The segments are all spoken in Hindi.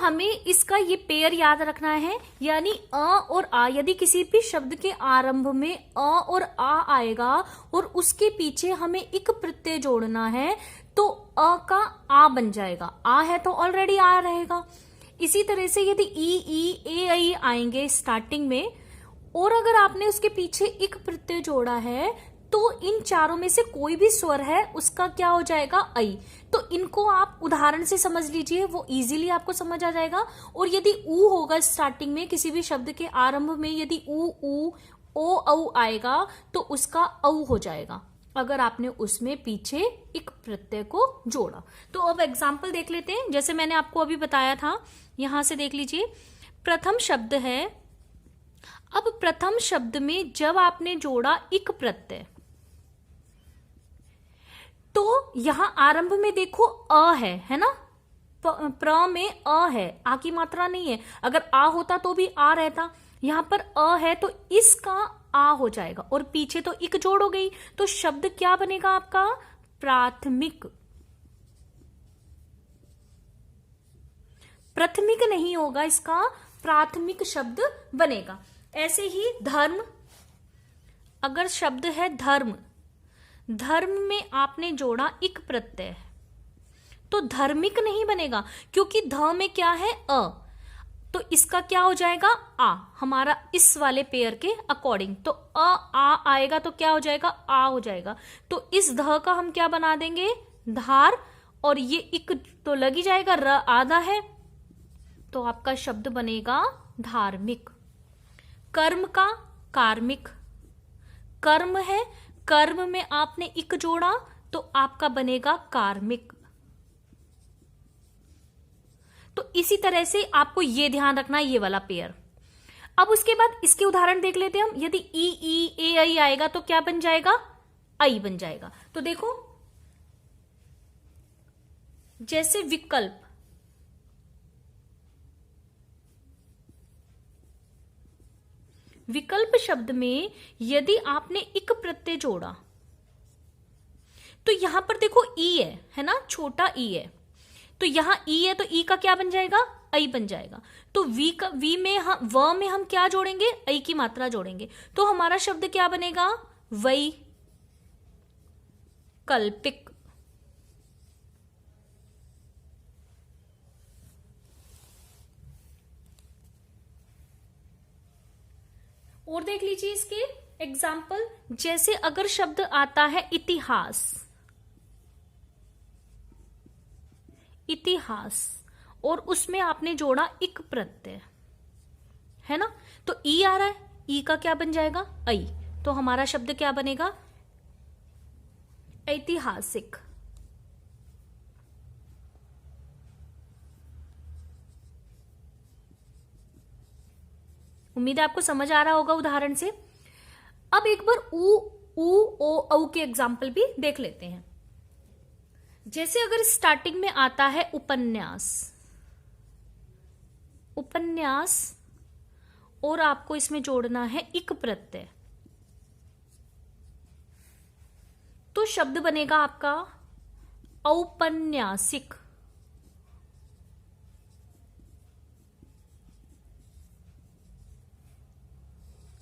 हमें इसका ये पेयर याद रखना है, यानी अ और आ। यदि किसी भी शब्द के आरंभ में अ और आ आएगा और उसके पीछे हमें इक प्रत्यय जोड़ना है तो अ का आ बन जाएगा। आ है तो ऑलरेडी आ रहेगा। इसी तरह से यदि ई ए आई आएंगे स्टार्टिंग में और अगर आपने उसके पीछे इक प्रत्यय जोड़ा है तो इन चारों में से कोई भी स्वर है उसका क्या हो जाएगा, आई। तो इनको आप उदाहरण से समझ लीजिए, वो इजीली आपको समझ आ जाएगा। और यदि ऊ होगा स्टार्टिंग में, किसी भी शब्द के आरंभ में यदि ऊ ऊ ओ औ आएगा तो उसका औ हो जाएगा, अगर आपने उसमें पीछे एक प्रत्यय को जोड़ा। तो अब एग्जाम्पल देख लेते हैं, जैसे मैंने आपको अभी बताया था। यहां से देख लीजिए, प्रथम शब्द है। अब प्रथम शब्द में जब आपने जोड़ा इक प्रत्यय तो यहां आरंभ में देखो अ है ना, प्र में अ है, आ की मात्रा नहीं है। अगर आ होता तो भी आ रहता, यहां पर अ है तो इसका आ हो जाएगा और पीछे तो इक जोड़ हो गई। तो शब्द क्या बनेगा आपका, प्राथमिक। प्राथमिक नहीं होगा, इसका प्राथमिक शब्द बनेगा। ऐसे ही धर्म, अगर शब्द है धर्म, धर्म में आपने जोड़ा इक प्रत्यय तो धर्मिक नहीं बनेगा, क्योंकि ध में क्या है अ, तो इसका क्या हो जाएगा, आ, हमारा इस वाले पेयर के अकॉर्डिंग। तो आ आएगा तो क्या हो जाएगा, आ हो जाएगा। तो इस ध का हम क्या बना देंगे, धार, और ये इक तो लग ही जाएगा, र आधा है तो आपका शब्द बनेगा धार्मिक। कर्म का कार्मिक, कर्म है, कर्म में आपने इक जोड़ा तो आपका बनेगा कार्मिक। तो इसी तरह से आपको ये ध्यान रखना है, ये वाला पेयर। अब उसके बाद इसके उदाहरण देख लेते हैं हम। यदि ई ए आई आएगा तो क्या बन जाएगा, आई बन जाएगा। तो देखो, जैसे विकल्प, विकल्प शब्द में यदि आपने इक प्रत्यय जोड़ा तो यहां पर देखो ई है ना, छोटा ई है, तो यहां ई है तो ई का क्या बन जाएगा, आई बन जाएगा। तो वी में हम क्या जोड़ेंगे, आई की मात्रा जोड़ेंगे। तो हमारा शब्द क्या बनेगा, वैकल्पिक। और देख लीजिए इसके एग्जाम्पल, जैसे अगर शब्द आता है इतिहास, इतिहास और उसमें आपने जोड़ा इक प्रत्यय है ना, तो ई आ रहा है, ई का क्या बन जाएगा, आई। तो हमारा शब्द क्या बनेगा, ऐतिहासिक। उम्मीद है आपको समझ आ रहा होगा उदाहरण से। अब एक बार ऊ ओ औ के एग्जाम्पल भी देख लेते हैं। जैसे अगर स्टार्टिंग में आता है उपन्यास, उपन्यास और आपको इसमें जोड़ना है इक प्रत्यय, तो शब्द बनेगा आपका औपन्यासिक।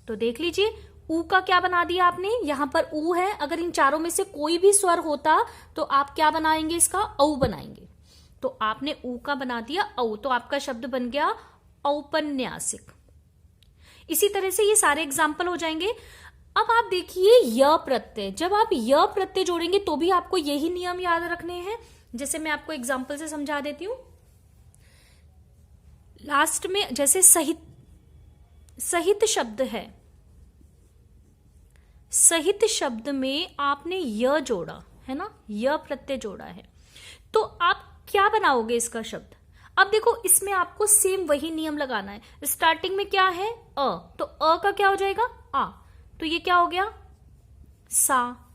तो देख लीजिए, ऊ का क्या बना दिया आपने, यहां पर ऊ है, अगर इन चारों में से कोई भी स्वर होता तो आप क्या बनाएंगे, इसका औ बनाएंगे। तो आपने ऊ का बना दिया औ, तो आपका शब्द बन गया औपन्यासिक। इसी तरह से ये सारे एग्जाम्पल हो जाएंगे। अब आप देखिए य प्रत्यय, जब आप य प्रत्यय जोड़ेंगे तो भी आपको यही नियम याद रखने हैं। जैसे मैं आपको एग्जाम्पल से समझा देती हूं। लास्ट में जैसे सहित शब्द है, सहित शब्द में आपने य जोड़ा है ना, य प्रत्यय जोड़ा है, तो आप क्या बनाओगे इसका शब्द। अब देखो, इसमें आपको सेम वही नियम लगाना है। स्टार्टिंग में क्या है अ, तो अ का क्या हो जाएगा, आ, तो ये क्या हो गया, सा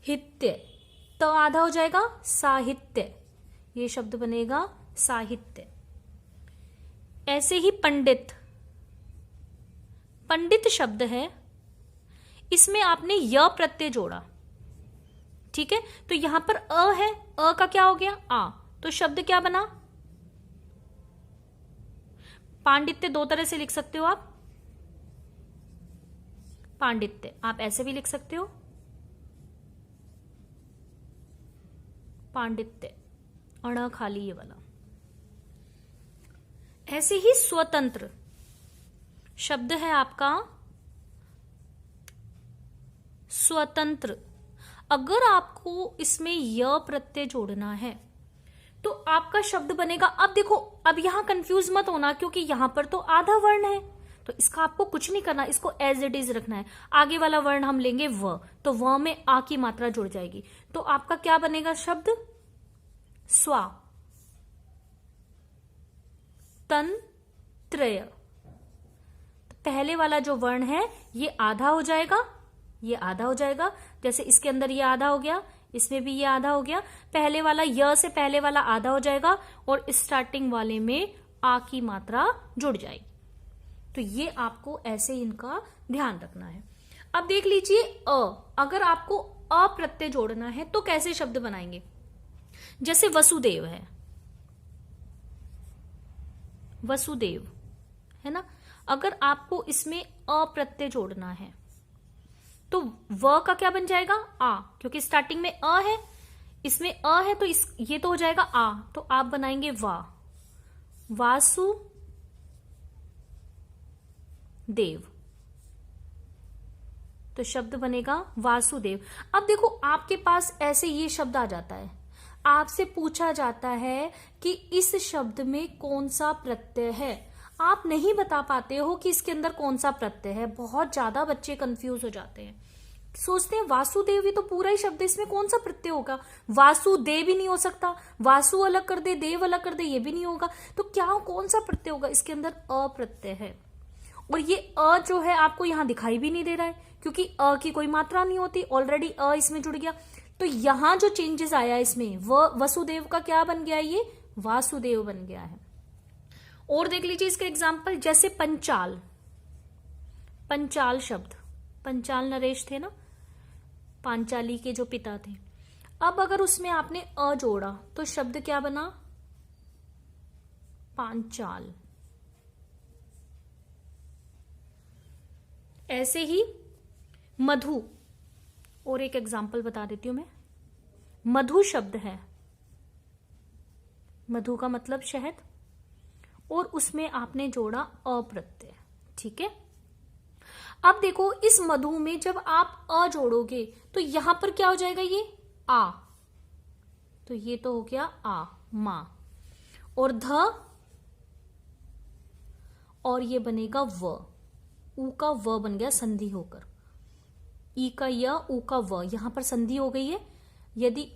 हित्य, तो आधा हो जाएगा साहित्य, ये शब्द बनेगा साहित्य। ऐसे ही पंडित, पंडित शब्द है, इसमें आपने य प्रत्यय जोड़ा, ठीक है, तो यहां पर अ है, अ का क्या हो गया, आ, तो शब्द क्या बना? पांडित्य दो तरह से लिख सकते हो आप। पांडित्य आप ऐसे भी लिख सकते हो, पांडित्य अण खाली ये वाला। ऐसे ही स्वतंत्र शब्द है आपका स्वतंत्र। अगर आपको इसमें य प्रत्यय जोड़ना है तो आपका शब्द बनेगा, अब देखो, अब यहां कंफ्यूज मत होना क्योंकि यहां पर तो आधा वर्ण है, तो इसका आपको कुछ नहीं करना, इसको एज इट इज रखना है। आगे वाला वर्ण हम लेंगे व, तो व में आ की मात्रा जुड़ जाएगी, तो आपका क्या बनेगा शब्द? स्वा तंत्रय। पहले वाला जो वर्ण है ये आधा हो जाएगा, ये आधा हो जाएगा, जैसे इसके अंदर ये आधा हो गया, इसमें भी ये आधा हो गया। पहले वाला य से पहले वाला आधा हो जाएगा और स्टार्टिंग वाले में आ की मात्रा जुड़ जाएगी। तो ये आपको ऐसे इनका ध्यान रखना है। अब देख लीजिए अगर आपको अ प्रत्यय जोड़ना है तो कैसे शब्द बनाएंगे? जैसे वसुदेव है, वसुदेव है ना, अगर आपको इसमें अ प्रत्यय जोड़ना है तो व का क्या बन जाएगा? आ, क्योंकि स्टार्टिंग में अ है, इसमें अ है तो ये तो हो जाएगा आ, तो आप बनाएंगे वा, वासु देव, तो शब्द बनेगा वासुदेव। अब देखो आपके पास ऐसे ये शब्द आ जाता है, आपसे पूछा जाता है कि इस शब्द में कौन सा प्रत्यय है, आप नहीं बता पाते हो कि इसके अंदर कौन सा प्रत्यय है। बहुत ज्यादा बच्चे कंफ्यूज हो जाते हैं, सोचते हैं वासुदेव ही तो पूरा ही शब्द है, इसमें कौन सा प्रत्यय होगा? वासुदेव भी नहीं हो सकता, वासु अलग कर दे देव अलग कर दे ये भी नहीं होगा, तो क्या कौन सा प्रत्यय होगा? इसके अंदर अ प्रत्यय है, और ये अ जो है आपको यहां दिखाई भी नहीं दे रहा है क्योंकि अ की कोई मात्रा नहीं होती, ऑलरेडी अ इसमें जुड़ गया। तो यहां जो चेंजेस आया इसमें वसुदेव का क्या बन गया? ये वासुदेव बन गया है। और देख लीजिए इसका एग्जाम्पल, जैसे पंचाल, पंचाल शब्द, पंचाल नरेश थे ना, पांचाली के जो पिता थे। अब अगर उसमें आपने अ जोड़ा तो शब्द क्या बना? पांचाल। ऐसे ही मधु, और एक एग्जाम्पल बता देती हूं मैं। मधु शब्द है, मधु का मतलब शहद, और उसमें आपने जोड़ा अ प्रत्यय, ठीक है। अब देखो इस मधु में जब आप अ जोड़ोगे तो यहां पर क्या हो जाएगा? ये आ, तो ये तो हो गया आ, मां, और ध, और ये बनेगा व, ऊ का व बन गया संधि होकर, ई का य, ऊ का व, यहां पर संधि हो गई है। यदि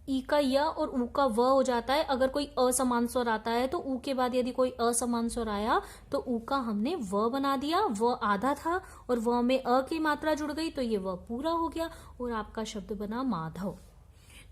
ई का य और ऊ का व हो जाता है, अगर कोई असमान स्वर आता है तो ऊ के बाद यदि कोई असमान स्वर आया तो ऊ का हमने व बना दिया, व आधा था और व में अ की मात्रा जुड़ गई तो ये व पूरा हो गया और आपका शब्द बना माधव।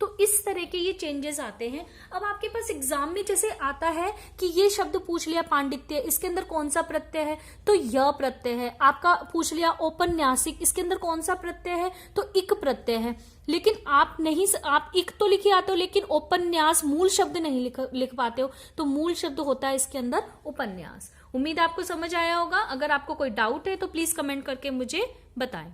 तो इस तरह के ये चेंजेस आते हैं। अब आपके पास एग्जाम में जैसे आता है कि ये शब्द पूछ लिया पांडित्य, इसके अंदर कौन सा प्रत्यय है? तो य प्रत्यय है। आपका पूछ लिया औपन्यासिक, इसके अंदर कौन सा प्रत्यय है? तो इक प्रत्यय है। लेकिन आप नहीं, आप इक तो लिखे आते हो लेकिन उपन्यास मूल शब्द नहीं लिख पाते हो, तो मूल शब्द होता है इसके अंदर उपन्यास। उम्मीद आपको समझ आया होगा। अगर आपको कोई डाउट है तो प्लीज कमेंट करके मुझे बताएं।